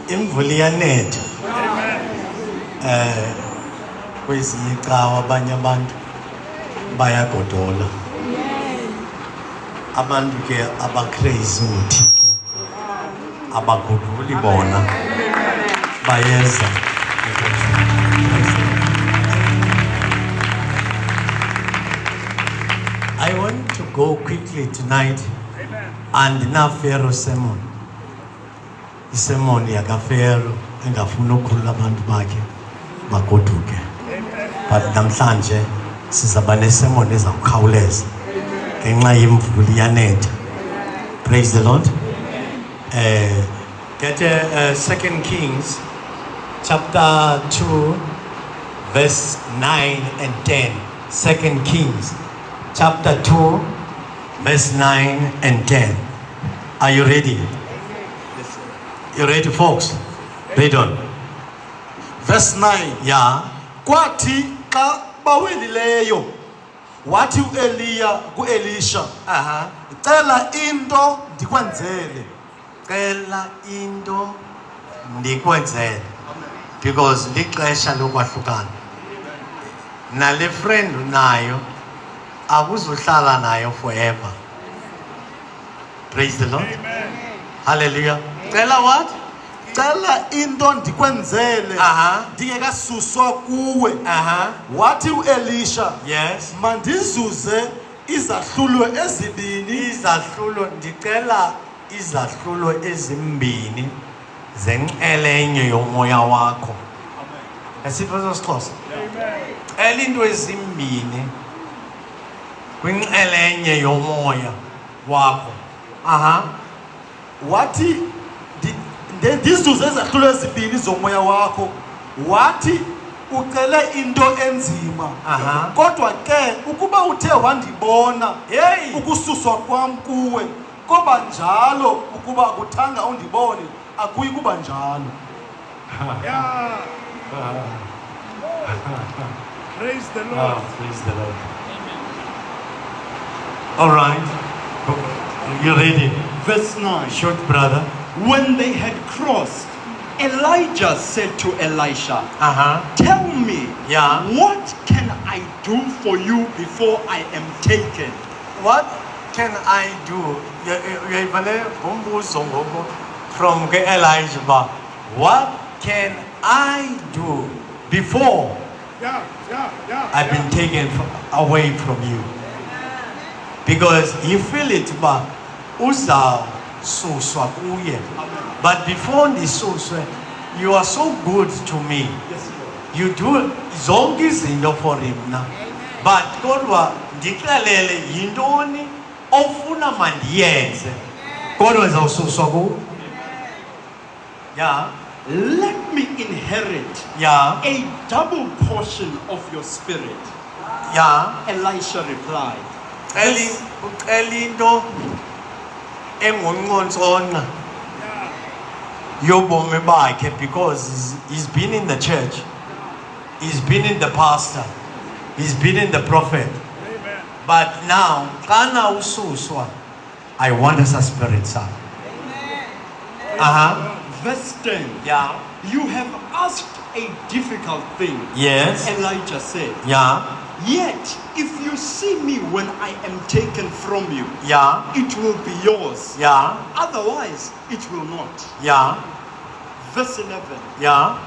imvula iyanetha. Kwezinye icawa abanye abantu bayagodola. Abantu ke abacrazy ngoThixo abagodoli bona bayeza. I want to go quickly tonight and now Pharaoh sermon. Isermon yakaPharaoh engafuna ukukhulula abantu bakhe bagoduke. But namhlanje sizaba nesermon ezawukhawuleza ngenxa yemvula iyanetha. Praise the Lord. Get 2 Kings chapter 2 verse 9 and 10. 2 Kings chapter 2 verse 9 and 10. Are you ready? You ready, folks? Read on. Verse 9. Yeah. Kwathi xa bawelileyo wathi uEliya kuElisha, cela into ndikwenzele. Cela into ndikwenzele. Because lixesha lokwahlukana. Nale friend nayo akuzuhlala nayo forever. Praise the Lord. Amen. Hallelujah. Cela what? Cela into ndikwenzele ndingekasuswa kuwe. Wathi uElisha, Yes. mandizuze izahlulo ezibini. Izahlulo ndicela izahlulo ezimbini zenxelenye yomoya wakho. Asipho sosixhosa. Cela into ezimbini kwinxelenye yomoya wakho. Wathi ndizuze izahlulo ezibini zomoya wakho. Wathi ucele into enzima. Kodwa ke ukuba uthe wandibona ukususwa kwam kuwe, koba njalo ukuba akuthanga undibone akuyi kuba njalo. Praise the Lord. Praise the Lord. All right. You ready? Verse 9. Shoot, brother. When they had crossed, Elijah said to Elisha, tell me, what can I do for you before I am taken? What can I do? From Elijah, what can I do before I've been taken away from you? Because you feel it, but but before this, you are so good to me. You do zonke izinto for him now. But kodwa ndikalele yintoni ofuna mandiyenze. Kodwa zawususwa ku. Yeah. Let me inherit a double portion of your spirit. Yeah. Elisha replied. Into engonqontsona yobomi bakhe, because he's been in the church, he's been in the pastor, he's been in the prophet. Amen. But now kana ususwa, I want as a spirit son. Verse 10. Yeah. You have asked a difficult thing. Yes. Elijah said. Yeah. Yet, if you see me when I am taken from you, it will be yours. Yeah. Otherwise, it will not. Yeah. Verse 11. Yeah.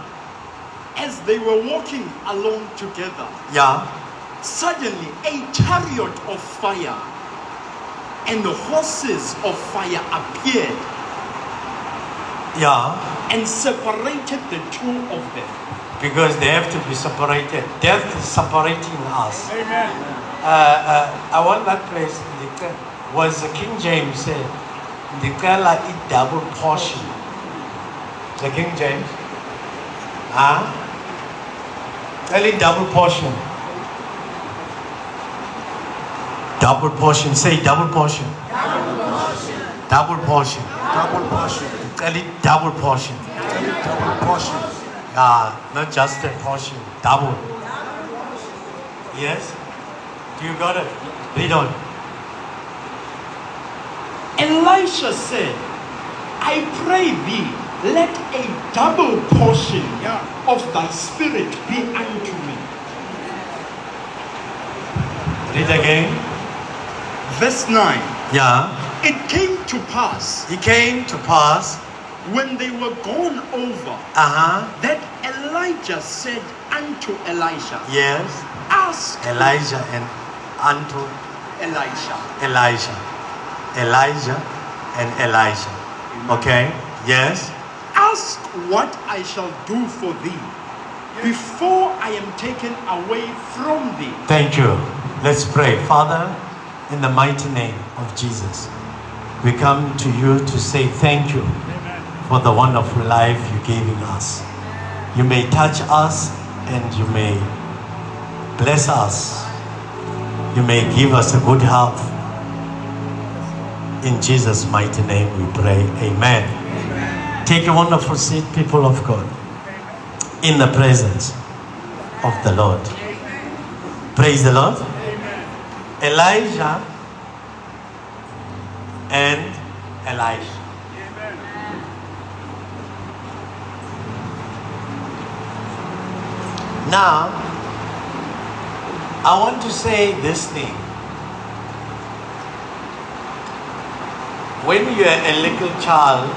As they were walking along together, suddenly a chariot of fire and the horses of fire appeared. And separated the two of them. Because they have to be separated. Death is separating us. Amen. I want that place. Was King James said, declare a double portion. The King James? Tell it double portion. Double portion. Say double portion. Double portion. Double portion. Double portion. Tell it double portion. Tell it double portion. Not just a portion. Double. Yes? Do you got it? Read on. Elisha said, I pray thee, let a double portion of thy spirit be unto me. Read again. Verse 9. Yeah. It came to pass, It came to pass, when they were gone over, that Elijah said unto Elisha, yes, ask Elijah and unto Elisha. Elijah. Elijah and Elisha. Okay, yes. Ask what I shall do for thee before I am taken away from thee. Thank you. Let's pray. Father, in the mighty name of Jesus, we come to you to say thank you for the wonderful life you're giving us. You may touch us and you may bless us. You may give us a good health. In Jesus' mighty name we pray. Amen. Take a wonderful seat, people of God, in the presence of the Lord. Praise the Lord. Elijah and Elisha. Now, I want to say this thing. When you are a little child,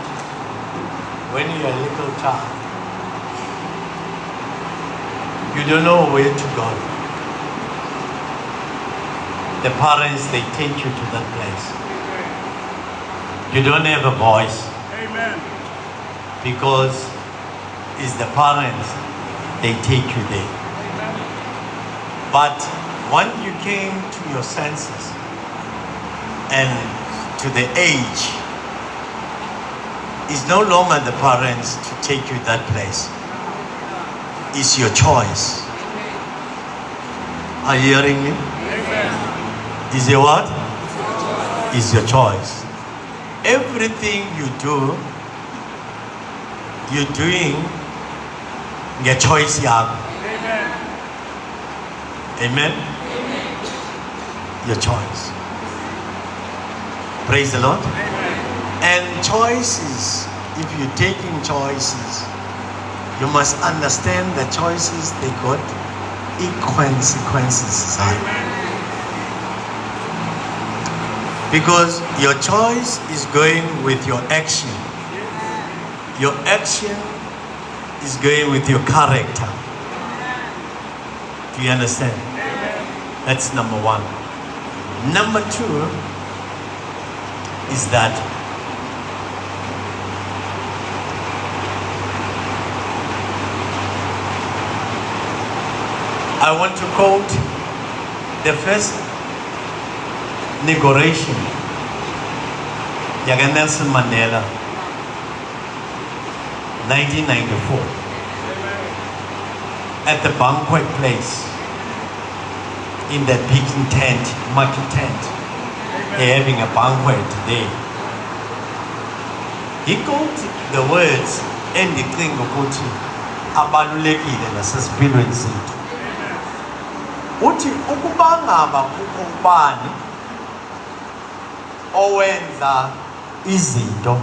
you don't know where to go. The parents, they take you to that place. You don't have a voice. Amen. Because it's the parents, they take you there. But when you came to your senses and to the age, it's no longer the parents to take you that place. It's your choice. Are you hearing me? Amen. Is your what? Is your choice. Everything you do, you're doing your choice. Amen. Amen. Your choice. Praise the Lord. And choices, if you're taking choices, you must understand the choices, they got consequences. Because your choice is going with your action. Your action is going with your character. Do you understand? That's number one. Number two is that I want to quote the first inauguration Yaga Nelson Mandela, 1994, at the banquet place in that big tent, market tent. They're having a banquet today. He quoted the words ending ukuthi abalulekile nasesimpilweni sethu. Uthi ukuba ngaba kukho ubani owenza izinto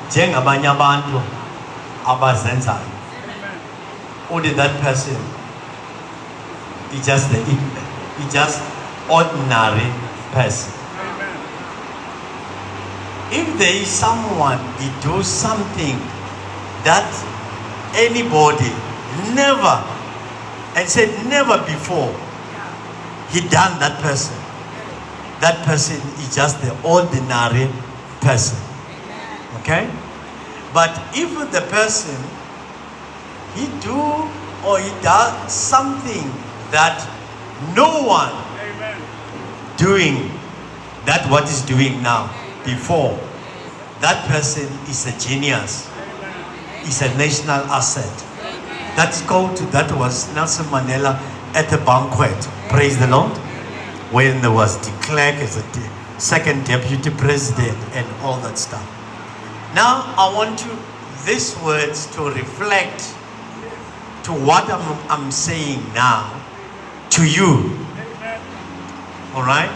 njengabanye abantu abazenzayo, only that person is just ordinary person. If there is someone he do something that anybody never, and said never before he done that person is just the ordinary person. Okay? But if the person he do or he does something that no one doing that what is doing now before, that person is a genius, is a national asset. That's that was Nelson Mandela at the banquet, praise the Lord, when there was declared as a second deputy president and all that stuff. Now I want these words to reflect to what I'm saying now to you. All right?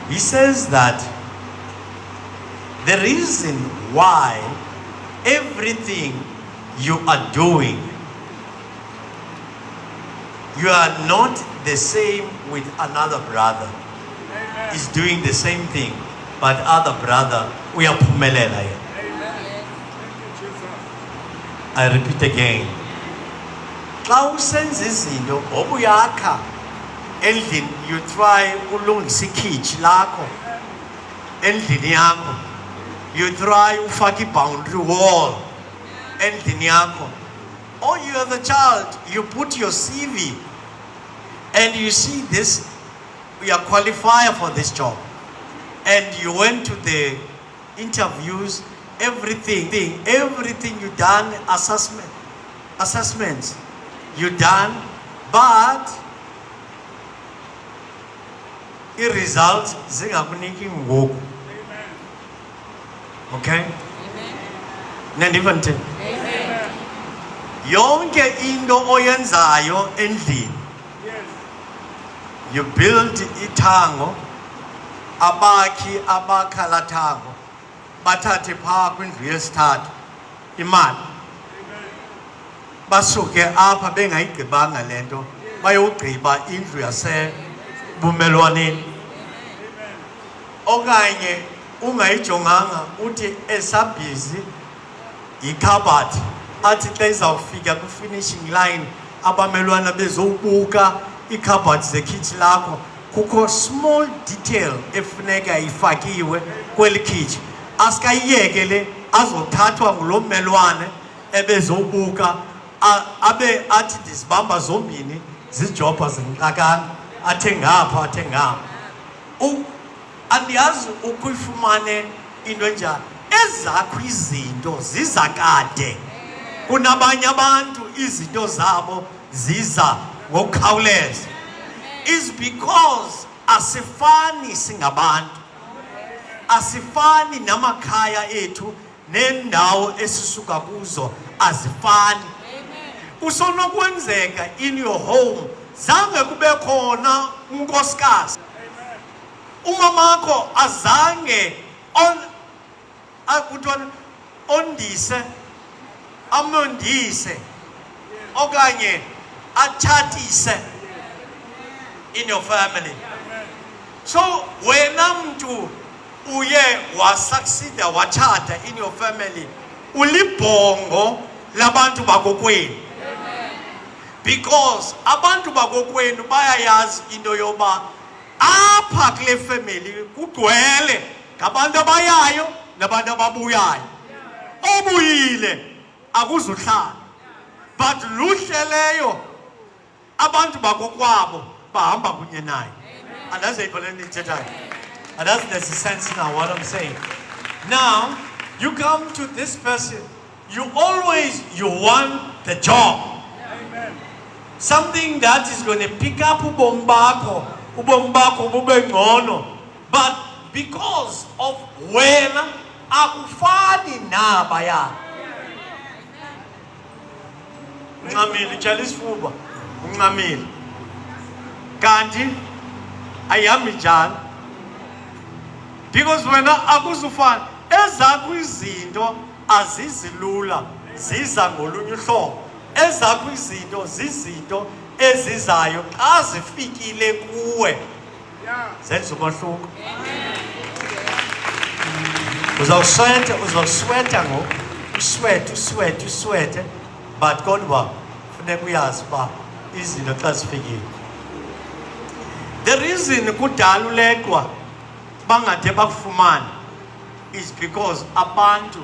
He says that The reason why everything you are doing, you are not the same with another brother. Is doing the same thing, but other brother, we are phumelela yena. I repeat again. Xa usenza izinto obuyakha endlini, you try ulungisa ikhitshi lakho endlini yakho, you try ufaka i-boundary wall endlini yakho, or you are the child, you put your CV and you see this, you are qualified for this job, and you went to the interviews, everything you done, assessments you done, but the results zingakuniki ngoku. Okay? Nandivante. Yonke into oyenzayo endlini, you build ithango, abakhi abakha lathango bathathe phaa kwindlu yesithathu imali, basuke apha bengayigqibanga le nto bayogqiba indlu yasebumelwaneni. Okanye ungayijonganga uthi esabhizi yikhabhathi, athi xa izawufika kwi-finishing line abamelwana bezowubuka ikhabhathi zekhitshi lakho, kukho small detail efuneka ifakiwe kweli khitshi, asikayiyeke le azothathwa ngulo mmelwane ebezowubuka abe athi ndizibamba zombini zijobha zimxakana, athe ngapha athe ngapha. Andiyazi ukuyifumane into enjani. Ezakho izinto ziza kade kunabanye abantu, izinto zabo ziza ngokukhawuleza. Is because asifani singabantu, asifani namakhaya ethu nendawo esisuka kuzo azifani. Kusonokwenzeka in your home zange kube khona unkosikazi, umamakho azange ondise amondise okanye atshatise in your family. So wena mntu uye wasucceeda watshata in your family, ulibhongo labantu bakokwenu, because abantu bakokwenu bayayazi into yoba apha kule family kugcwele ngabantu abayayo nabantu ababuyayo. Obuyile akuzuhlala, but luhleleyo abantu bakokwabo bahamba kunye naye. And that's the and that's the sense now what I'm saying. Now you come to this person, you want the job. Amen. Something that is going to pick up ubombako bube ngcono, but because of wena akufani nabaya. Ungamili chalisfuba, ungamili. Kanti ayami njalo. Because wena akuzufani, ezakho izinto azizilula, ziza ngolunye uhlobo. Ezakho izinto zizinto ezizayo xa zifikile kuwe zenza umahluko. Uzawusweta ngoku, uswete, but kodwa funeka uyazi uba izinto xa zifikile. The reason kudala uleqwa bangade bakufumane is because abantu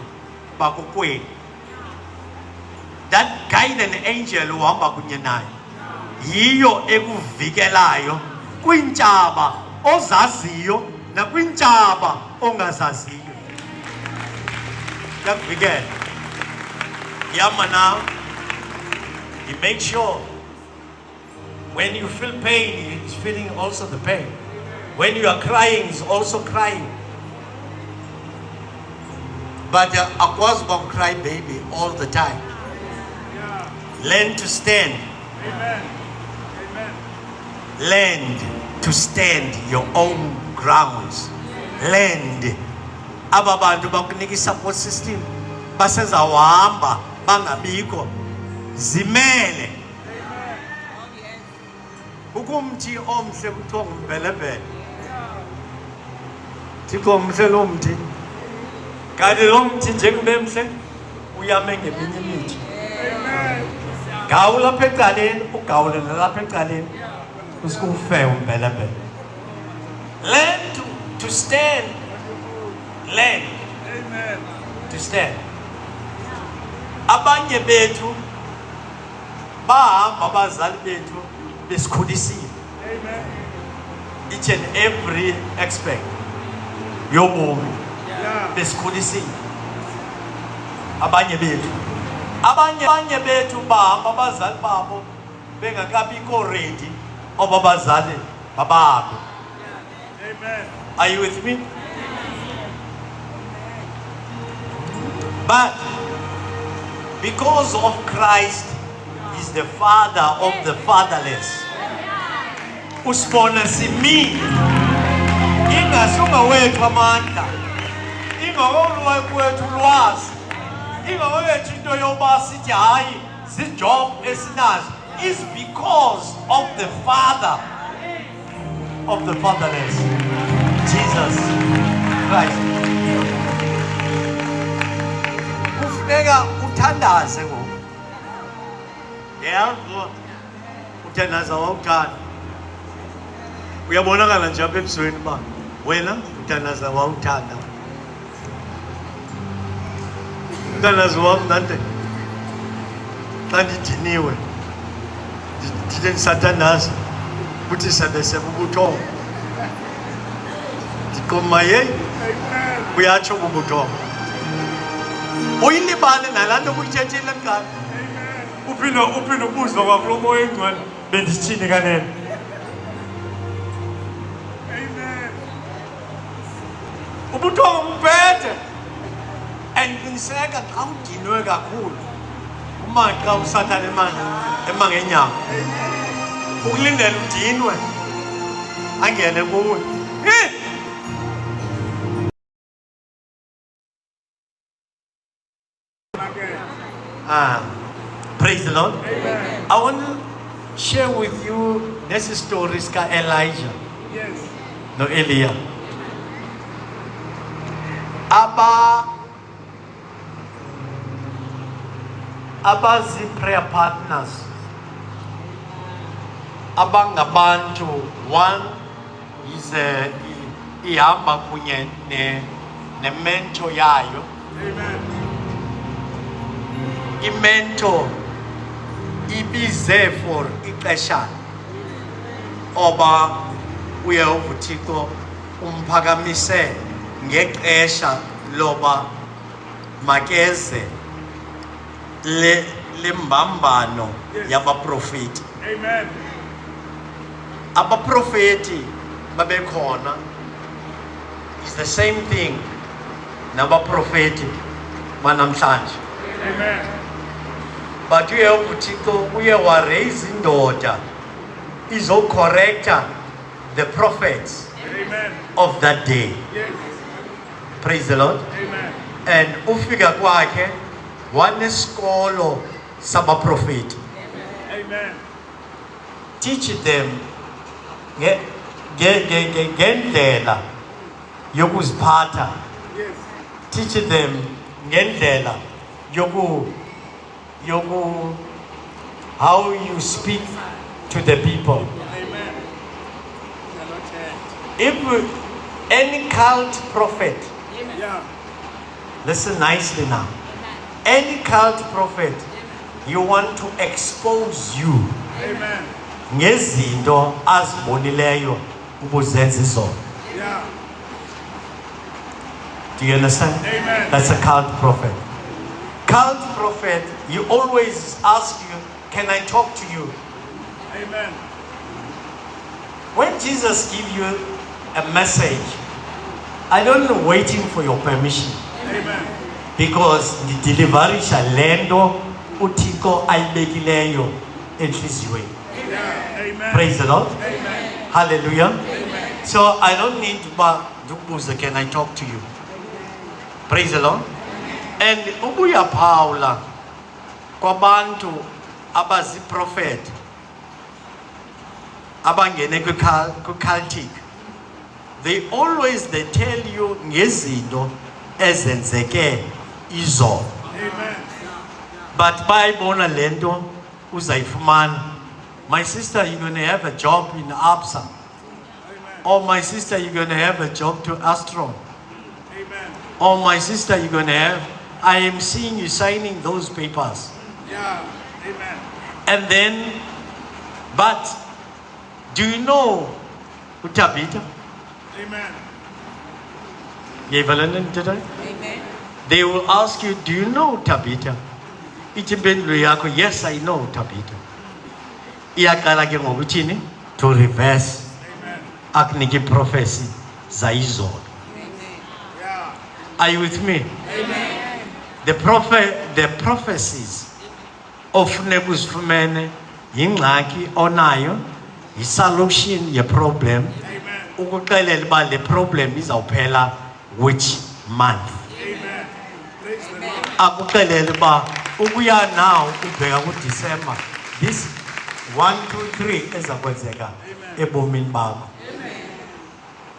bakokwenu, that guardian angel uhamba kunye naye, yiyo ekuvikelayo kwintshaba ozaziyo nakwintshaba ongazaziyo. Yakuvikela. Yama now, he makes sure when you feel pain, he's feeling also the pain. When you are crying, he's also crying. But akwazi uba cry baby all the time. Learn to stand. Amen. Amen. Learn to stand your own grounds. Learn aba bantu bakunika i-support system basezawuhamba bangabikho zimele ukumthi omhle kuthiwa ngumbelebele Thixo mhle lo mthi kanti lo mthi njengube mhle uyame ngeminye imithi gawula lapha ecaleni ugawule nalapha ecaleni usikufe umbelebele learn to stand learn to stand abanye bethu bahamba abazali bethu besikhulisile each and every aspect yobomi besikhulisile abanye bethu bahamba abazali babo bengakabikho ready abazali bababo. Amen. Are you with me? But because of Christ is the father of the fatherless. Usibona simi ingasunga wethu amandla ingawoluwa kwethu ulwazi ingawethu into yoba sithi hayi zijob esinazo is because of the father of the fatherless, Jesus Christ. Kufuneka uthandaze ngoku. Yebo. Uthandaza wawuthanda. Uyabonakala nje apha ebusweni ba wena uthandaza wawuthanda. Uthandaza wawunande. Xa ndidiniwe ndithe ndisathandaza ukuthi sebese bubuthongo ndikomaye uyatsho bubuthongo uyilibale nalaa kuyithethile mngani uphinde ubuzwa kwakulo moya engcwele bendithini kanene ubuthongo buphethe and qiniseka xa udinwe kakhulu umaxa usathane emangenyama ukulindela udinwe angene kuwe praise the Lord. Amen. I want to share with you this story of Elijah. Yes. No, Elia. Abazi prayer partners. Abangabantu, one is ihamba kunye nemento yayo. Amen. Imento ibize for ixesha oba uyehova uThixo umphakamise ngexesha loba makeze lembambano yabaprofeti. Amen. Abaprofeti babekhona is the same thing nabaprofeti banamhlanje. Amen. But uyehova uThixo uye wa raise indoda izocorrecta the prophets. Amen. Of that day. Yes. Praise the Lord. Amen. And ufika kwakhe wanesikolo sabaprofeti. Amen. Teach them ngendlela yokuziphatha. Yes. Teach them ngendlela how you speak to the people. Amen. If any cult prophet, yeah. Listen nicely now. Any cult prophet, you want to expose you. Amen. Ngezinto azibonileyo ubuzenza izona. Yeah. Do you understand? Amen. That's a cult prophet. Cult prophet, you always ask you, can I talk to you? Amen. When Jesus gives you a message, I don't know waiting for your permission. Amen. Because the delivery shalendo uThixo ayibekileyo enhliziyweni. Amen. Praise the Lord. Amen. Hallelujah. Amen. So I don't need to buza, can I talk to you? Praise the Lord. And ubuya Paula kwabantu abazi prophet abangene ku-cultic, they tell you ngezinto ezenzeke izolo. Amen. But bayibona lento uzayifumana. My sister, you're going to have a job in ABSA. Or my sister, you're going to have a job to Astro. Amen. Or my sister, you're going to have, I am seeing you signing those papers. Yeah. Amen. And then, but do you know Utabita? Amen. Amen. They will ask you, do you know Tabitha? Yes, I know Tabitha. To reverse akniki prophecy zaizolo. Yeah. Are you with me? Amen. The prophecies of Nebus Fumene, Yingaki onayo, is solution your problem. Amen. The problem is opela which month? Amen. Praise the Lord. Akukelele ba ukuya now ubheka ku December. This 1, 2, 3 ezakwenzeka ebomini bakho.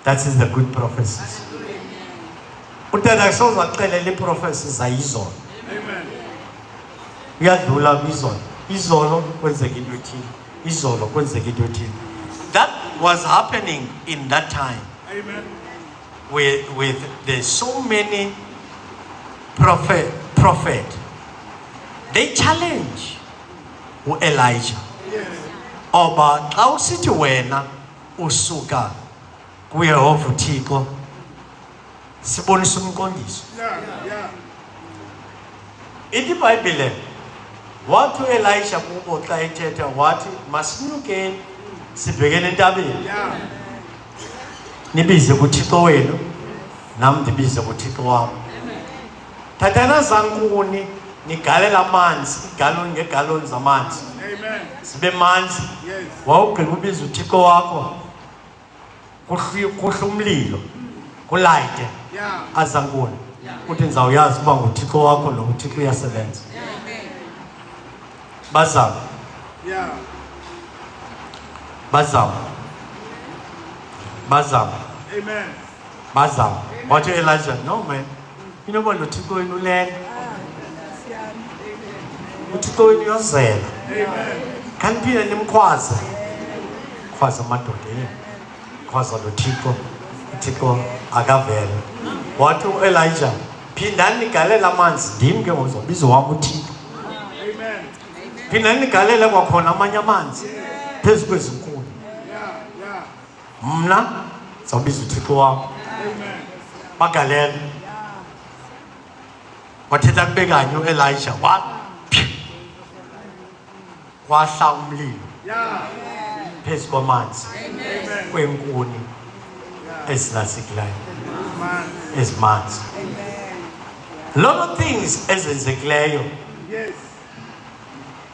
That is the good prophecies. Utata soza xelela prophecies ayizona. Amen. Uyadlula izolo. Izolo kwenzeka into ethile. Izolo kwenzeka into ethile. That was happening in that time. Amen. With there's so many prophet. They challenge Elijah. Yes. Oba xa usithi wena usuka kuYehova uThixo sibonisa umqondiso. Yeah. Yeah. Ithi iBhayibhile wathi uElisha kubo xa ethetha wathi masinyukeni sibhekele entabeni. Yeah. Nibize kuThixo wenu nami ndibize kuThixo wami. Thathana zankuni nigalela amanzi igaloni ngegaloni zamanzi. Amen. Sibe manzi. Yes. Wawugqiba ubiza uThixo wakho kuhla umlilo kulayite Yeah. azankuni uthi ndizawuyazi uba nguThixo wakho lo uThixo uyasebenza. Bazama Yeah. bazama Amen. bazama wathi Elijah, no man, inoba lo Thixo wenu ulele uThixo wenu uyozela. Amen. Kaniphinde nimkhwaze khwaza amadoda khwaza lo Thixo uThixo akavele. Wathi uElijah, phindani nigalela amanzi ndim ke ngozobiza wami uThixo. Amen. Phindani nigalela kwakhona amanye amanzi phezu kwezinkuni. Yeah. Yeah. Mna zawubiza uThixo wami. Amen. Bagalele wathetha kube kanye uElisha wahla umlilo Yeah. phezu kwamanzi Amen. kwenkuni ezilasikileyo Man. ezimanzi. Lot of things ezenzekileyo. Yes.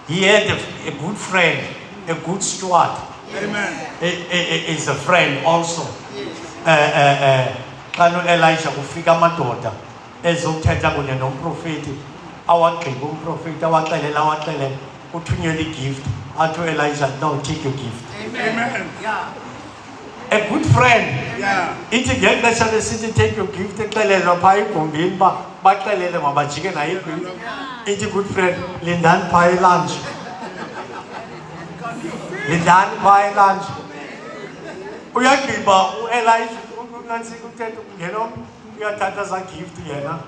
He had a good friend, a good steward. Amen. Is a friend also. Xa uElisha kufika amadoda ezothetha kunye nomprofeti awagqiba umprofeti awaxelela uthunyelwe igift athi uElisha, no, take your gift. Amen. A good friend Yeah. ithi ngexesha lesithi take your gift exelelwa phaa egumbini uba baxelele mabajike nayo igwinya. Ithi good friend, lindani phaa elunch. Lindani phaa elunch. Uyagqiba uElisha unantsika uthetha ngena uyathatha za gift yena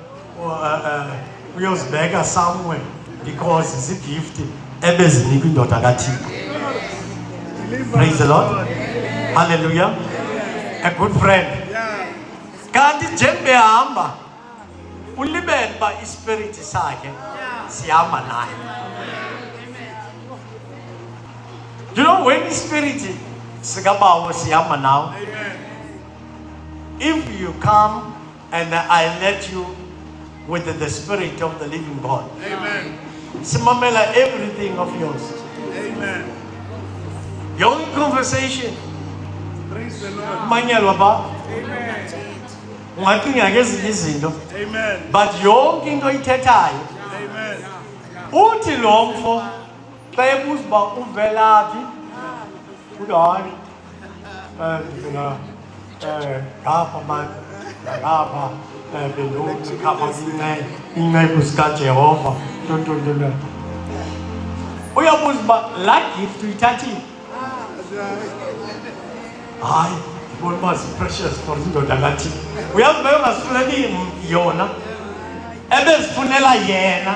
uyozibeka somewhere because zigift ebezinikwa indoda kaThixo. Praise the Lord. Hallelujah. A good friend. Yeah. Kanti njengehamba ulibele ba ispirit sakhe sihamba naye. You know when ispirit sikabawo sihamba nawe, Amen. if you come and I let you with the spirit of the living God, Amen. simamela everything of yours. Amen. Your own conversation Praise the Lord. manyelwa ba Amen. ungacinga ngezinye izinto. Amen. But yonke into oyithethayo Amen. uthi lo mfo xa ebuza uba uvelaphi uthi hayi mina ngapha mani ngapha bendikhapha incebo zikaJehova ntontoni. Uyabuza uba laa gift uyithathile. Hayi ndibona uba zi-precious for indoda kaThixo. Uyazi uba ungazifuneli yona ebezifunela yena.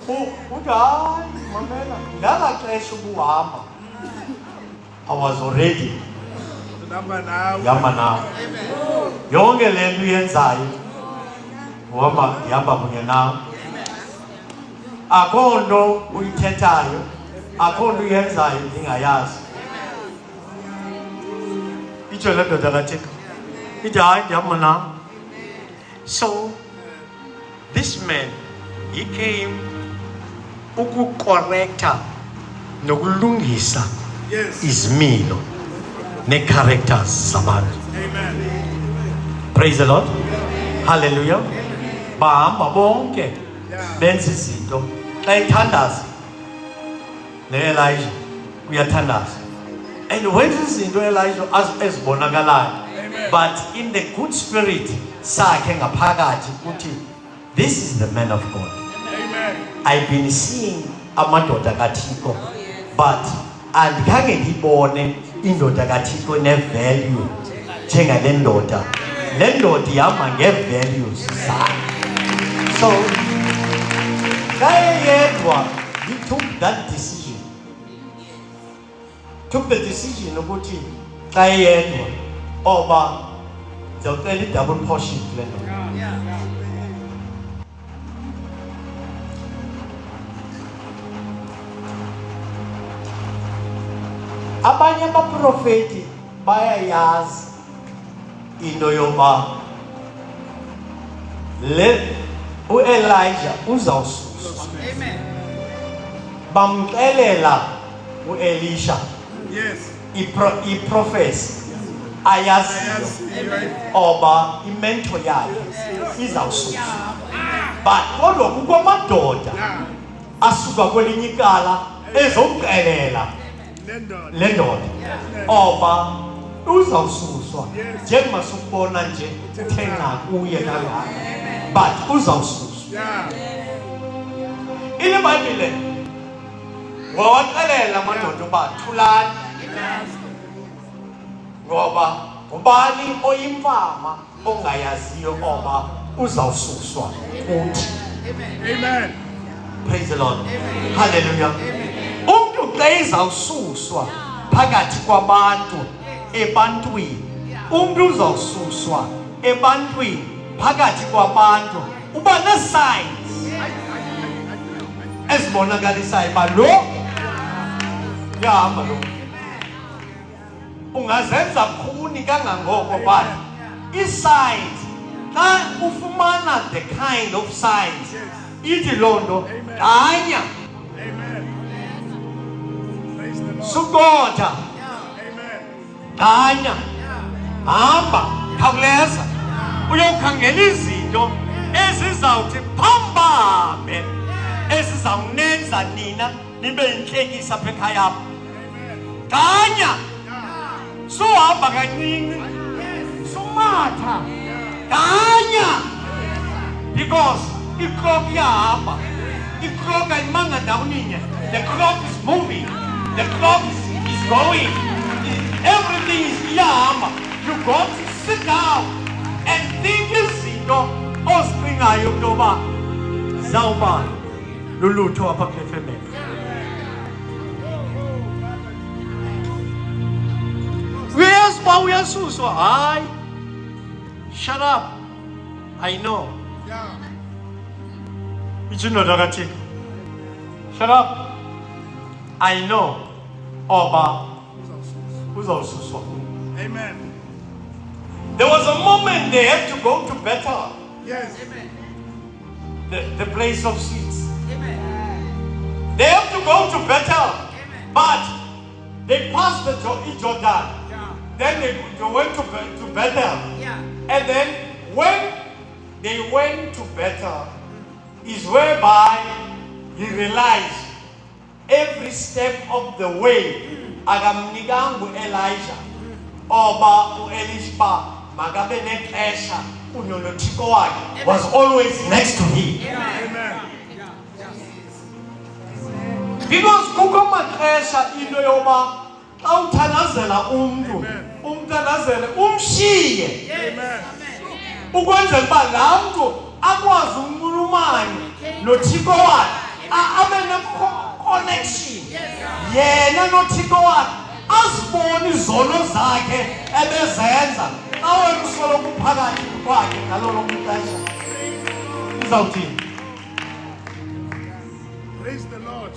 Uthi hayi mamela ngalaa xesha ubuhamba I was already Number now. yama nawe. Yonke le nto uyenzayo ndihamba kunye nawe. Akho nto uyithethayo, akho nto uyenzayo ndingayazi. Itsho le ndoda kaThixo ithi hayi ndihamba nawe. So this man, he came ukukorektha nokulungisa Yes. izimilo ne-characters zabantu. Amen. Praise the Lord. Hallelujah. Bahamba bonke benza izinto. Xa ithandaza ne-Elijah uyathandaza. And wenza izinto Elijah ezibonakalayo. But in the good spirit sakhe ngaphakathi uthi this is the man of God. Amen. I've been seeing amadoda kaThixo, but andikhange ndibone indoda kaThixo ne-value njengale ndoda. Le ndoda ihamba ngee-values zayo. So xa eyedwa he took that decision. Took the decision ukuthi xa eyedwa oba ndizawucela i-double portion kule ndoda. Abanye abaprofeti bayayazi into yoba uElijah uzawususwa. Bamxelela uElisha Yes. iprofesi ayaziyo Yes. Amen. oba imento yakhe izawususwa. But kodwa kukho amadoda asuka kwelinye icala ezomxelela Lendon. le ndoda oba uzawususwa njengoba sikubona nje uthenga kuye kangaka, but uzawususwa. Yeah. Ile Bhayibhile wawaxelela amadoda uba thulani, ngoba ngubani oyimfama ongayaziyo oba uzawususwa kuthi. Amen. Praise the Lord. Hallelujah. Umuntu xa ezawususwa phakathi kwabantu ebantwini, umuntu uzawususwa ebantwini phakathi kwabantu uba ne-signs ezibonakalisayo uba lo uyahamba lo. Ungazenza khuni kangangoko, but ii-signs xa ufumana the kind of signs ithi loo nto kanya Amen. Praise the Lord. sukotha Amen. kanya hamba khawuleza uyokhangela izinto ezizawuthi phambambe ezizawunenza nina nibe yintlekisa apha ekhaya apha. Kanya suhamba kancinci sumatha kanya, because i-clock iyahamba. I-clock ayimanga ndawoninye. The clock is moving. The clock is going. Everything is iyahamba. You got to sit down and think izinto ozicingayo into yoba zawuba lulutho apha kule family. Uyazi uba uyasuswa, hayi, shut up, I know. Itsho indoda kaThixo, shut up, I know oba uzawususwa. Amen. There was a moment they had to go to Bethel, Yes. the place of seeds. They have to go to Bethel, but they passed the Jordan. Then they went to Bethel, and then when they went to Bethel is whereby he realized every step of the way akamnikangu Elijah oba uElisha makabe nexesha unonothiko wakhe was always next to him. Amen. Because kukho maxesha into yoba xa uthandazela umntu umthandazele umshiye ukwenzela uba laa mntu akwazi ukunxulumana nothixo wakhe abe ne-connection yena nothixo wakhe azibone izono zakhe ebezenza xa wena usoloko uphakathi kwakhe ngalo lonke ixesha izawuthini. Praise the Lord.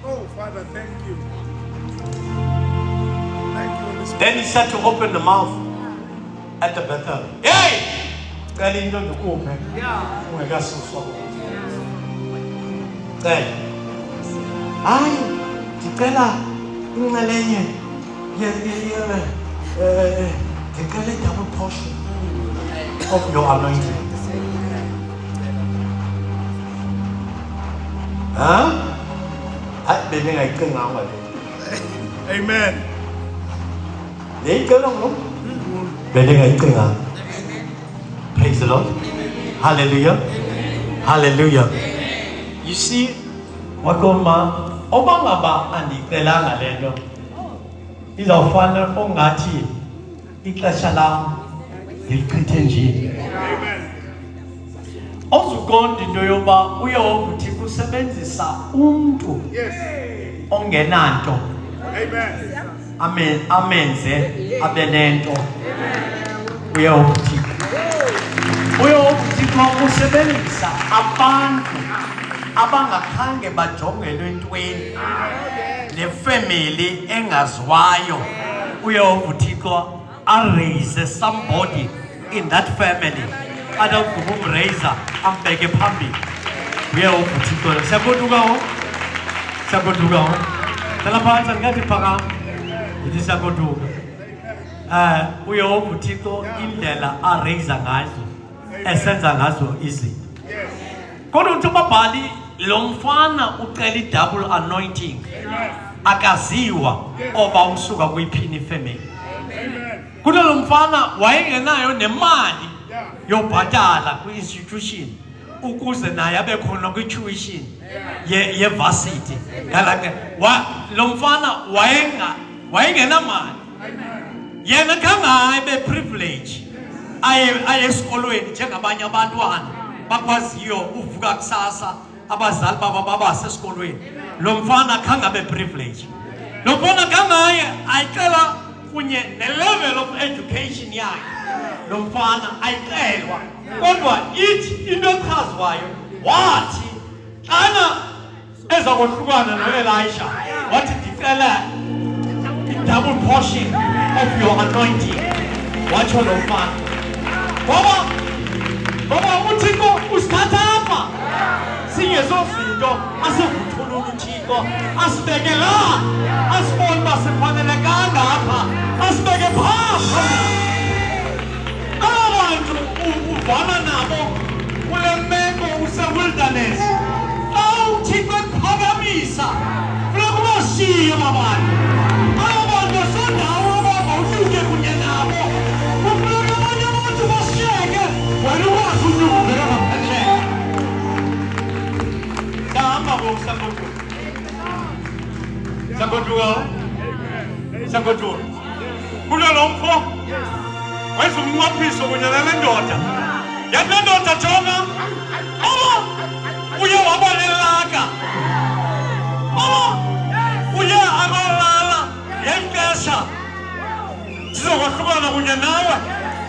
Oh, Father, thank you. Thank you, Holy Spirit. Then he said to open the mouth at the Bethel. Hey! Cela into ndikuphe ungekasuswa. Cela. Hayi, ndicela inxalenye ndicela double portion of your anointing. Huh? Hayi bebengayicinganga le. Amen. Leyicela ngoku bebengayicinganga. Praise the Lord. Hallelujah. Hallelujah. You see, wakoma obangaba andicelanga lento izawufana ongathi ixesha lam ndilichithe nje. Awuzuqonda into yoba uyehova uthi kusebenzisa umntu ongenanto amenze abe nento. Uyehova uthi xa usebenzisa abantu abangakhange bajongelwe entweni nefamily engaziwayo, uyehova uthixo araise somebody in that family adawugqiba umraiser ambeke phambili. Uyehova uthixo siyagodukaho hlala phantsi andingathi phakama ndithi siyagoduka. Uyehova uthixo indlela araisa ngazo esenza ngazo izinto. Kodwa uthi babhali lo mfana ucela i-double anointing akaziwa oba usuka kwiphini ifamily. Kulo lo mfana wayengenayo nemali yobhatala kwi-institution ukuze naye abe khona kwi-tuition ye-varsity. Lo mfana wayengenamali, yena khange be-privilege aye esikolweni njengabanye abantwana bakwaziyo uvuka kusasa abazali baba babasesikolweni. Lo mfana khange abe-privilege. Lo mfana khange ayicela kunye ne-level of education yakhe. Lo mfana ayicelwa kodwa ithi into echazwayo wathi xana eza kohlukana no-Elisha wathi ndicela i-double portion of your anointing. Watsho lo mfana ngoba uthixo usithatha apha singezo zinto asivuthulula uthixo asibeke la asibone uba sifanelekanga apha asibeke phaa. Aba bantu uvana nabo kule meko use-wilderness xa uthixo ekuphakamisa funeka ubashiye aba bantu. Aba bantu sondawo ababa unyuke kunye nabo kufuneka abanye abantu bashiyeke wena ukwazi unyukubeka ngaphesheya. Sahamba ngoku sagoduka kulo lo mfo wenza umnqaphiso kunye nale ndoda. Yathi le ndoda jonga uye wabalelaka uye abalala ngexesha sizokwahlukana kunye nawe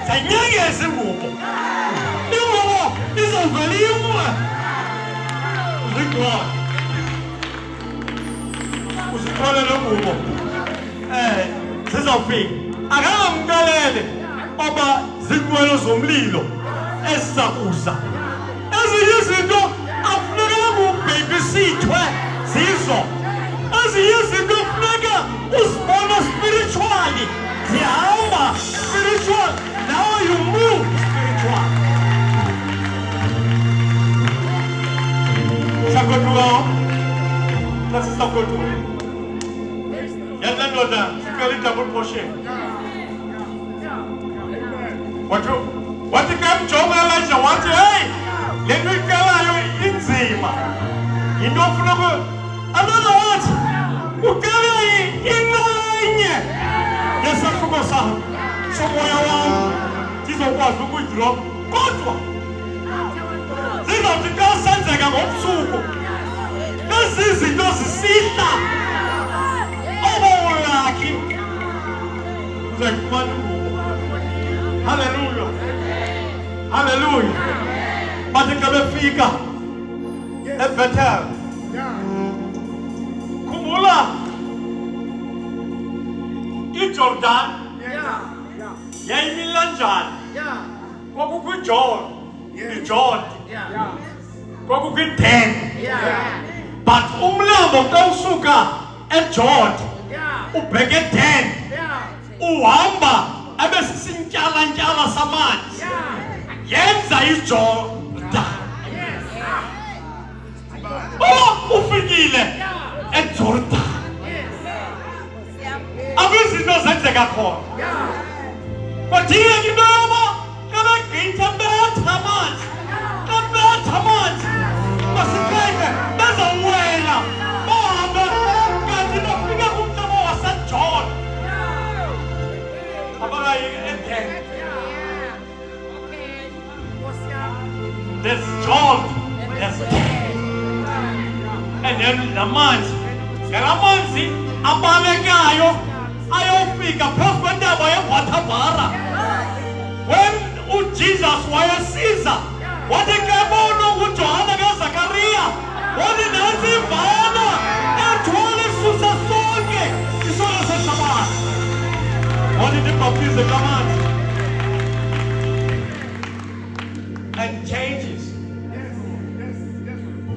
zanyekeza ingubo izovela imwe uzigqoke uzikhole lo ngubo zizawufika. Akangamkalele oba zinqwelo zomlilo eziza kuza. Ezinye izinto afuneka ubhebhisithwe zizo. Ezinye izinto funeka uzibona spiritually zihamba spiritual. Now you move spiritual. Get that order. Security double portion. What you come to Elijah? What you hey? Let me tell you in Zima. You don't know another what? Who can in the line? Yes, I forgot some. Somewhere around. This was the good drop. Good one. These are the girls that I got up so. This is it. This is it. Oh, lucky. Hallelujah. Hallelujah. But the Kabefika. A better. Kumula. In Jordan. Yay, Milanjan. What would John? John. What would be 10? But Umla Suka and John. Upege 10. Uamba. Abe Sinjala Saman. Yenza is John. Oh, Ufigile and Jordan. Abis is not such a call. But here you know, can I get a bad Hamas? A bad Hamas. What's the name? That's a way now. Oh, God, you know, figure who the more St. John. About I there's John. There's 10. And then the man. And a manzi, a Balagayo, I don't think a prophet by a Watabara. When Jesus was a Caesar, what did Gabono with Johanna Zakaria? What did Nancy Bana? And 20 Susa Songe, is all a Saman. What did the Baptist the command? And changes.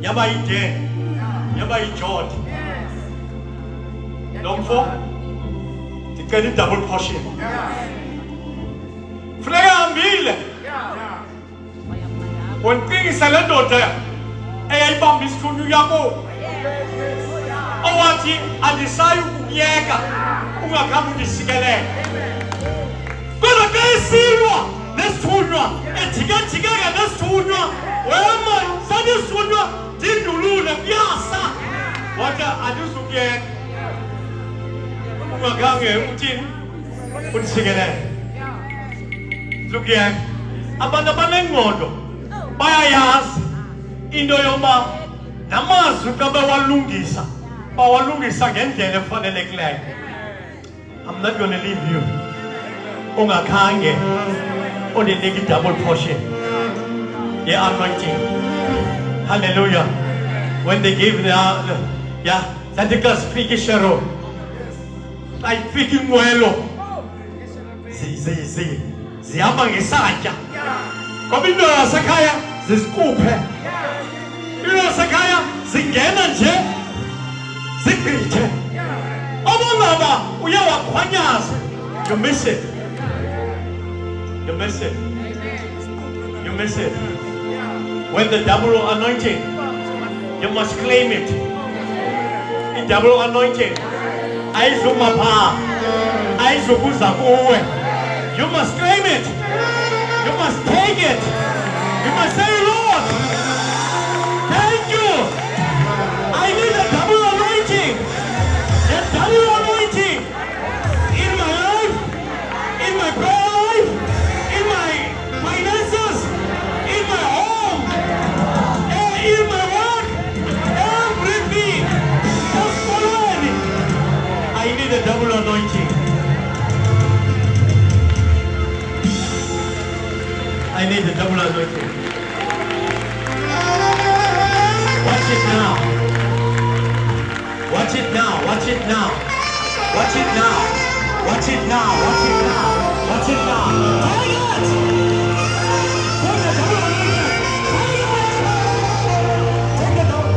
Yabai dead. Yabai George. Don't fall. To get a double portion. Freya meal. When things are a daughter, a bomb is to New York. Oh, what I decide Yaga, who are coming to Sigale. But I see you. Let's turn you. And together, let's turn you. Well, my son is Sunya, did you rule a piazza? What I do to get? Look here, abandoned modo. Bayas, Indoyoma, Namas, Kabawa Lungisa, our Lungisa again, for the neglect. I'm not going to leave you. Onga Kange, on the negative double portion. The anointing. Hallelujah. When they gave the, Santa Claus speaking Sharo. Like freaking muelo. Ziamang Isaya. Comino Sakaya, the scoop. You know Sakaya, Zingananje, Zikrit. Obama, we are Quanyas. You miss it. You miss it. You miss it. When the double anointing, you must claim it. The double anointing. Aizumapa, Aizubuzabu. You must claim it. You must take it. You must say, Lord, thank you. I need a double anointing. A double anointing in my life, in my prayer life, in my finances, in my home, and in my work, everything. Just follow it. I need a double anointing. I need a double anointing. Watch it now. Watch it now. Watch it now. Watch it now. Watch it now. Watch it now. Watch it now. Take it! Take the double anointing. Take it! Take the double.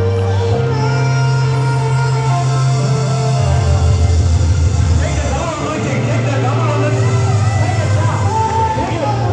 Take the double anointing. Take the double anointing. Take it now. Take it.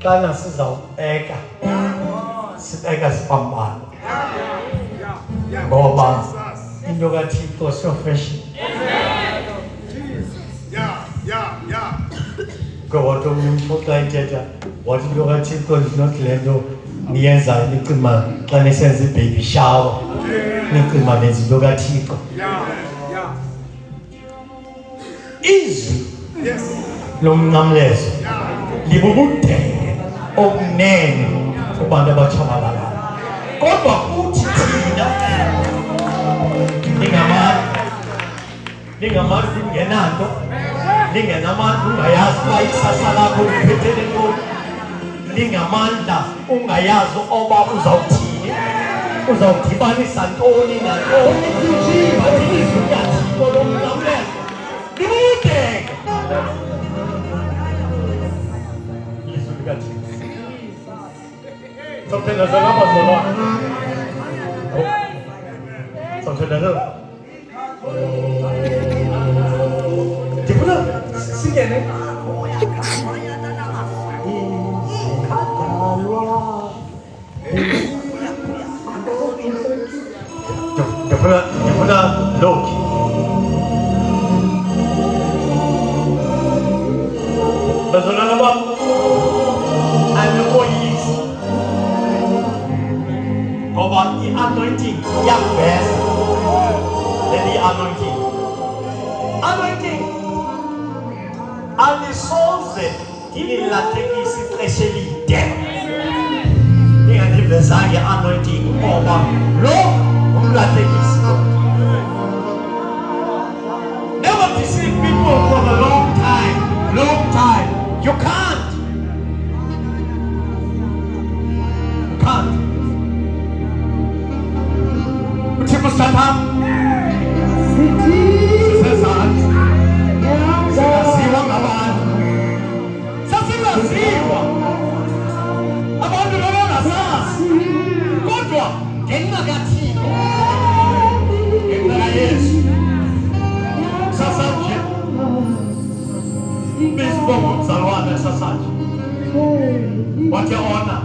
Kana sizawubeka. Sibeka sibambane. Ngoba into kaThixo so fresh. Ngoba umuntu xa ithetha wathi into kaThixo is not le nto niyenzayo nicima xa nisenza i-baby shower. Nicima nenza into kaThixo. Izwi lomnqamlezo libubudenge okunene kubantu abatshabalalayo. Kodwa kuthi thina ningamantu ungenanto, ningenamantu ungayazi uba ikusasa lakho liphethele ntoni, ningamandla ungayazi oba uzawuthini, uzawudibanisa ntoni nantoni. But ilizwi likaThixo lomnqamlezo libubudenge. Ilizwi likaThixo something that's another one. Something that's another. Dipuna, singene. Dipuna, Loki. That's another one. And the boy is. Ngoba i-anointing iyakuveza. Then i-anointing alisoze ndinilahlekise ixesha elide ningandivezanga i-anointing ngoba lo ngumlahlekisi. Never deceive people for a long time. You can't. Uthixo Satan sisezantsi singaziwa ngabantu, sasingaziwa abantu babangasazi, kodwa ngenxa kaThixo, ngenxa kaYesu sasanje besibonga umzalwane sasanje watheona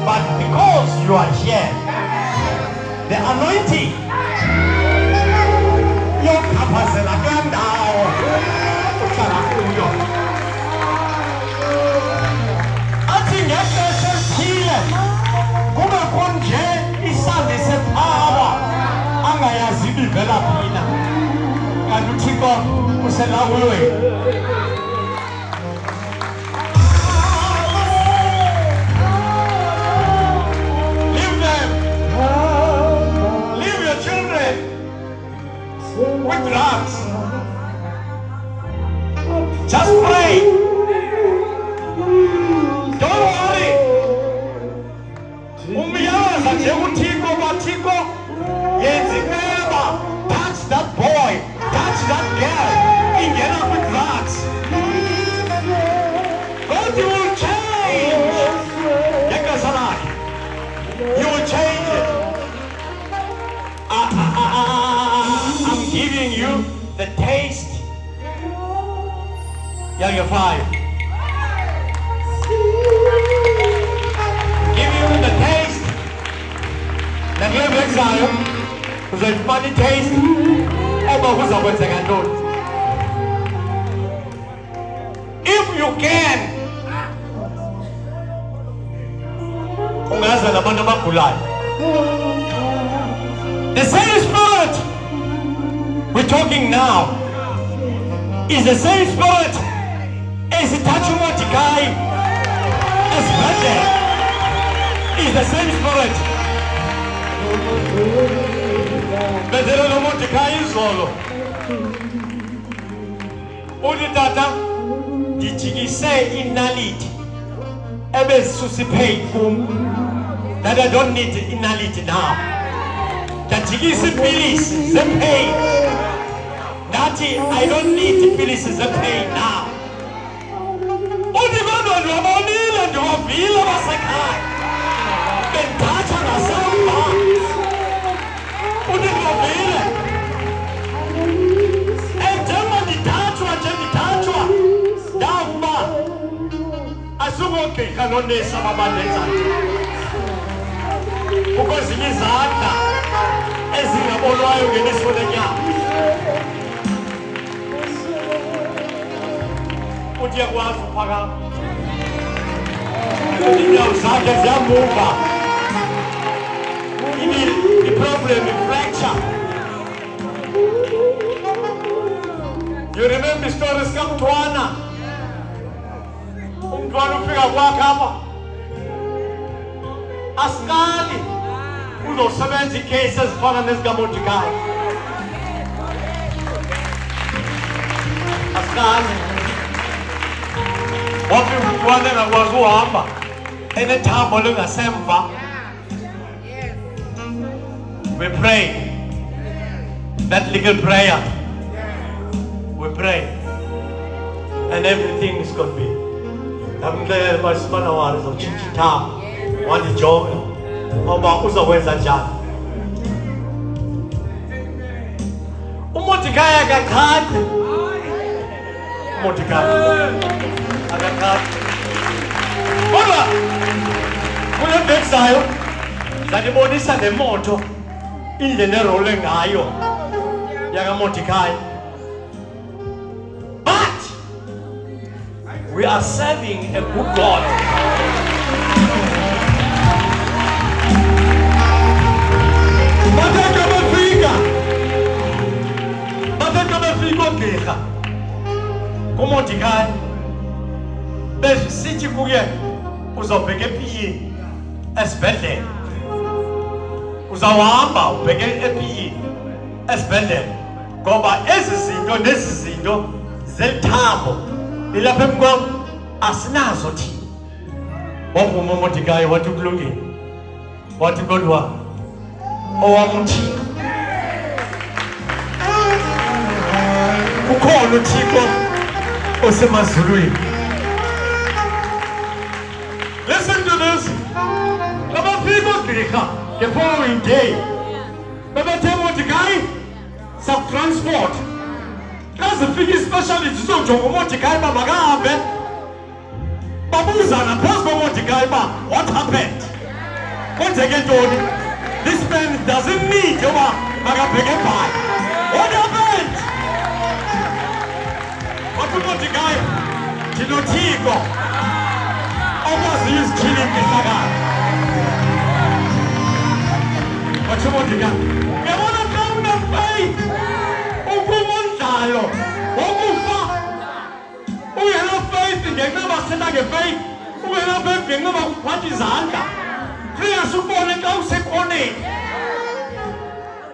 but because you are here, the anointing yokuchaphazela kula ndawo uhlala kuyo athi ngexesha elithile kubekho nje isandi sephawa angayazi ibivela phina kanti uThixo uselawulweni. With drugs. Just pray. Don't worry. Umiyaza nje uThixo kwaThixo yenzikeba. Touch that boy, touch that girl. Ingena with drugs. God will change. You will change it. giving you the taste. Yeah, you're fine. Give you the taste. The new exile. The money taste. If you can, the same spirit we're talking now is the same spirit as touching Mordecai as Bethlehem is the same spirit. Bethlehem Mordecai is solo. Udi tata dijikise inality ebe susipay kum that I don't need inality now. Tajikise pilisi the pain. Nati I don't need pilisi the pain now. Udi gono ndomonile ndovila basekhaya. Bentacha nasamba. Udi ndovile. Asumoke kanonesa mabandenza because izandla ezingabonwayo ngeliso lenyama uthi yakwazi uphakama inyawo zakhe ziyamuva the problem is fracture. You remember stories kaMntwana umntwana ufika kwakhe apha asikali uzosebenza icase ezifana nezikaMordecai asikali wathi umntwana engakwazi uhamba enethambo lingasemva. We pray that little prayer. We pray and everything is going to be. I'm glad my son was a chichita, one job, about Uzawaza Jan. Mordecai, I got card. Mordecai, I got card. Hola, we have exile. That the body is the motto in the rolling ayo. Yaga Mordecai. We are serving a good God. Mordecai, besithi kuye uzobheka ePE esibhedlela. Uzawahamba ubheke ePE esibhedlela ngoba ezizinto nezizinto zelithambo ilapha emkwami asinazo thina. Wavuma uMordecai wathi kulungile. Wathi kodwa owamuthiko ukhona uThixo osemazulwini. Listen to this. Labafika ogqirha the following day bebathe Mordecai sub-transport. Kazifika i-specialist zojonga uMordecai uba makahambe. Babuzana phezu koMordecai uba what happened? Kwenzeke ntoni? This man doesn't need uba makabheke ebhayi. What happened? Wathi uMordecai ndinoThixo okwaziyo izithile imfihlakalo. Wathi uMordecai uyabona xa unefaith ukumondlalo wokufa ungena faith ngenxa basela ngefaith ungena faith ngenxa bakuphatha izandla fika subone xa usekhoneni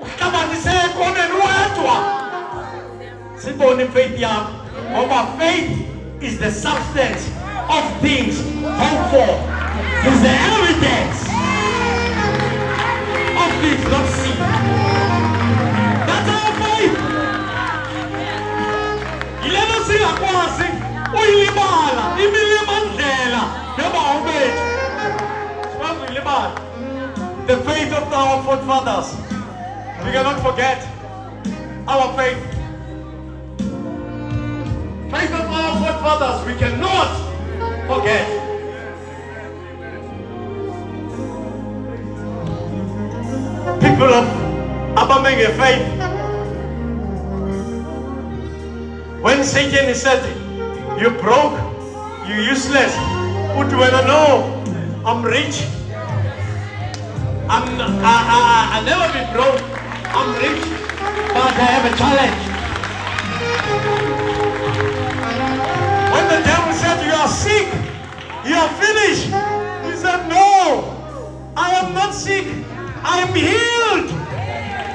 uhlabanise ekhoneni wedwa sibone faith yakho ngoba faith is the substance of things hoped for, is the evidence of things not seen. That's our faith. Ilena singakwazi uyilibala imilimandlela yoba ubethu sikwazi uyilibala. The faith of our forefathers we cannot forget. our faith. Faith of our forefathers we cannot forget. People of Abamenge faith. When Satan said, "You broke, you useless," put when I know I'm rich. I never been broke. I'm rich, but I have a challenge. When the devil said, "You are sick, you are finished," he said, "No, I am not sick. I am healed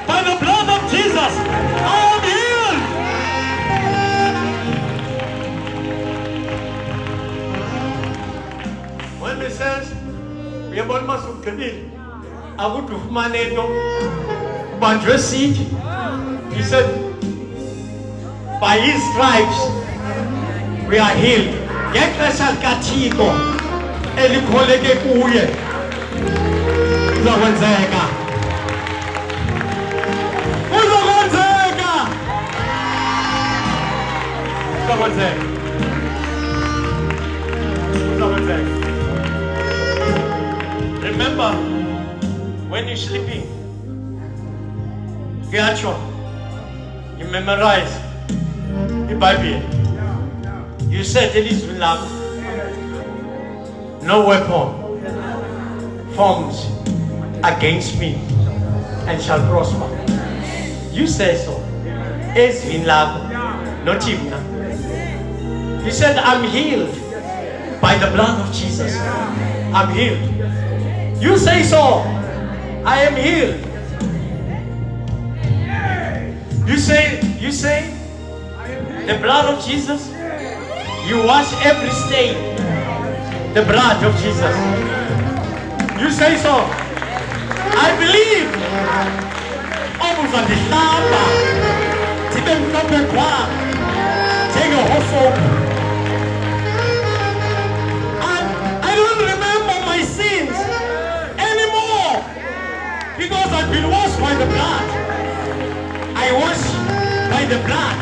by the blood of Jesus. I am healed." When he says, "We are born must be I would do maneto, banjwe seed," he said, "By his stripes we are healed." Ngexesha likaThixo elikholeke kuye kuzokwenzeka. Kuzokwenzeka. Kuzokwenzeka. Kuzokwenzeka. Remember, when you're sleeping, Giacho, you memorize the Bible. You said, "No weapon forms against me and shall prosper." You say so. Not even. You said, "I'm healed by the blood of Jesus." I'm healed. You say so. I am healed. You say the blood of Jesus. You wash every stain. The blood of Jesus. You say so. I believe. Take a whole. I don't remember my sins anymore because I've been washed by the blood. I wash by the blood.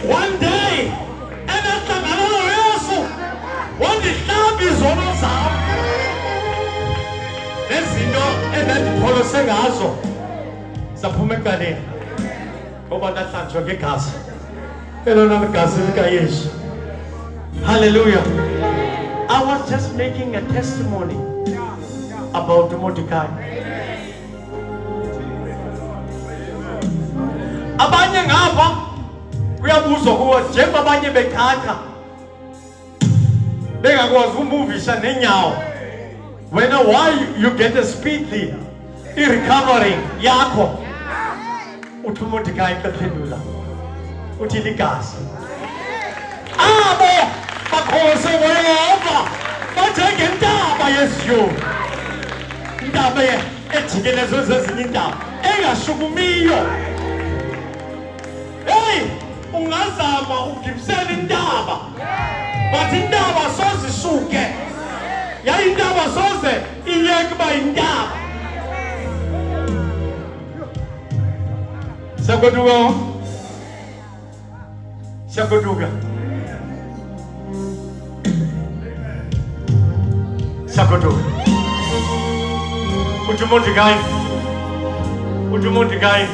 One day, and after another else, one is now is on us out. Let's see, no, and then policy also. Sapumekane. Over that time, you get gas. Hello, gas in the Hallelujah. I was just making a testimony about Mordecai. Abanye ngapha kuyabuzwa kuwo njengoba abanye bekhatha bengakwazi ukumuvisha nenyawo. Wena why you get a speedily i-recovering yakho. Uthi uMordecai kaphendula uthi ligazi abo bakhosi ngoyehova bathenge intaba yesiyoni, intaba ejikelezo zezinye intaba engashukumiyo. Hey, ungazama ugibisela intaba, but intaba soze isuke. Ya intaba soze iyeke kuba intaba. Siyagoduka. Siyagoduka. Siyagoduka. Uthi Mordecai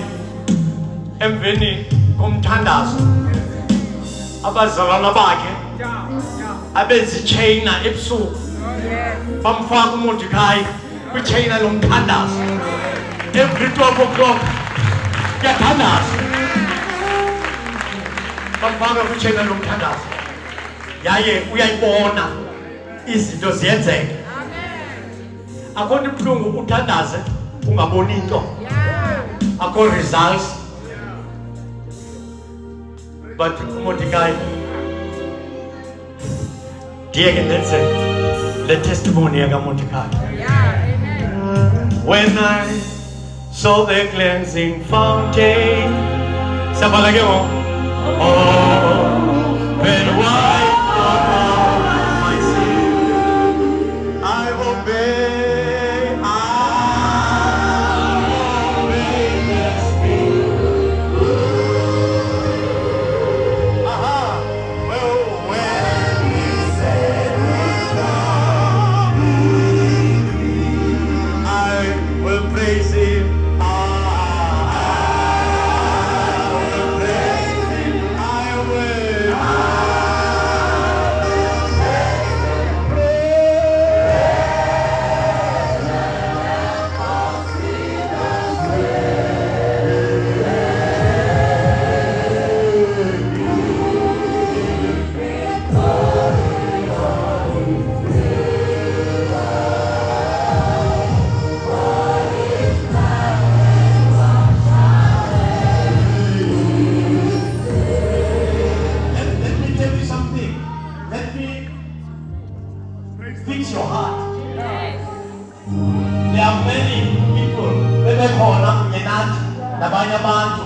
emveni komthandazo abazalwana bakhe abezichayina ebusuku bamfaka uMordecai kwichayina lomthandazo. Every 12 o'clock yathandaza bamfaka kwichayina lomthandazo. Yaye uyayibona izinto ziyenzeka. Akho nto ibuhlungu uthandaze ungaboni into. Akho results. But Mordecai, dear, let's say the testimony of Mordecai. When I saw the cleansing fountain, oh, when white all my sin, I obey. bekhona kunye nathi nabanye abantu.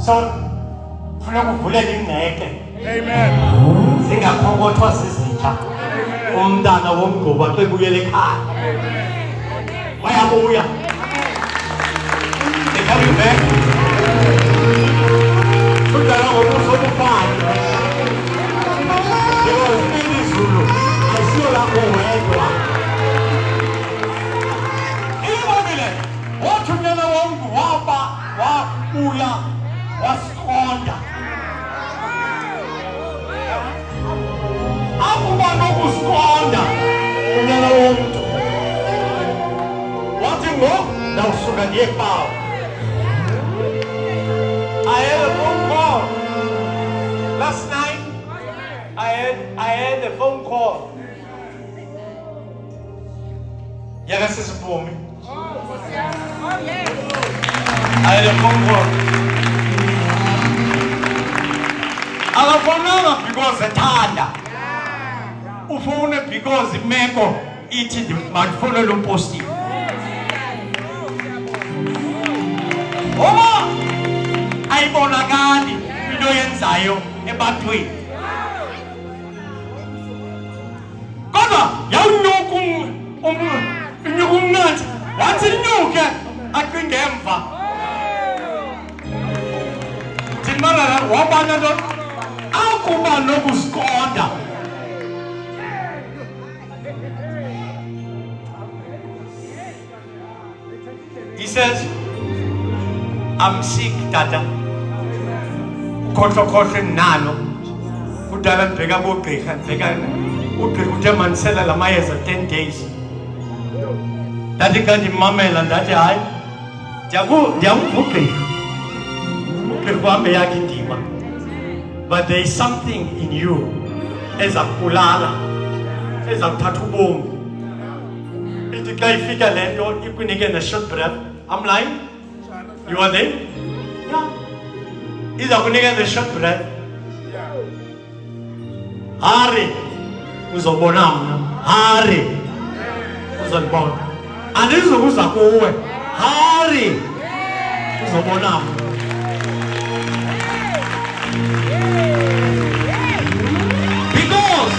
So funeka uvulele ingceke. Amen. Singakhokothwa sisitsha. Umntana womgquba xa ebuyela ekhaya. Bayabuya. They coming back. Umntana ngobuso obufana. Because izulu ayisiyo lapho wedwa. Ibonile, wathunyelwa womntu wabuya wasiqonda. Akuba nokusiqonda unyana womntu. Wathi ngoku ndawusuka ndiye ePawu. I had a phone call last night. I had a phone call. Yakasisipumi. I had a phone call. Akafonanga because ethanda. Ufone because imeko ithi mandifowunele umposti. Oba ayibonakali into yenzayo ebantwini. Kodwa yawunyuka inyuka umnanzi wathi inyuke aqinge emva. Thimara wabana lo akuba nokusiqonda. He says, I'm sick, Tata. Khohlokhohlo nalo. Kudala ndibheka kugqirha, ugqirha uthe mandisela la mayeza 10 days. Ndathi xa ndimamela ndathi hayi, ndiyamva ugqirha. Ugqirha uhambe yakhe indima. But there is something in you ezakubulala, ezakuthatha ubomi. Ithi xa ifika le nto ikunike ne-short breath. I'm lying? You are there? Yeah. Izakunika the-short breath. Hari uzobona mna. Hari uzobona. Andizokuza kuwe. Hari uzobona mna. Because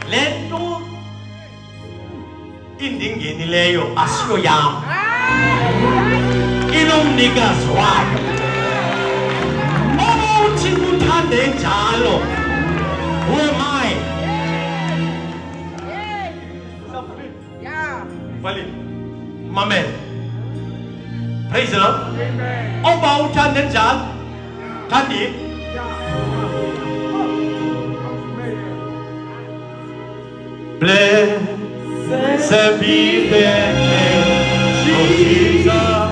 lento indingenileyo asiyo yam. Inomnikazi wayo. Obuthi uthande njalo. Who am I? Vale. Mamel. Praise the Lord. Oba uthande njalo. Thandi. Blessed be the name of Jesus.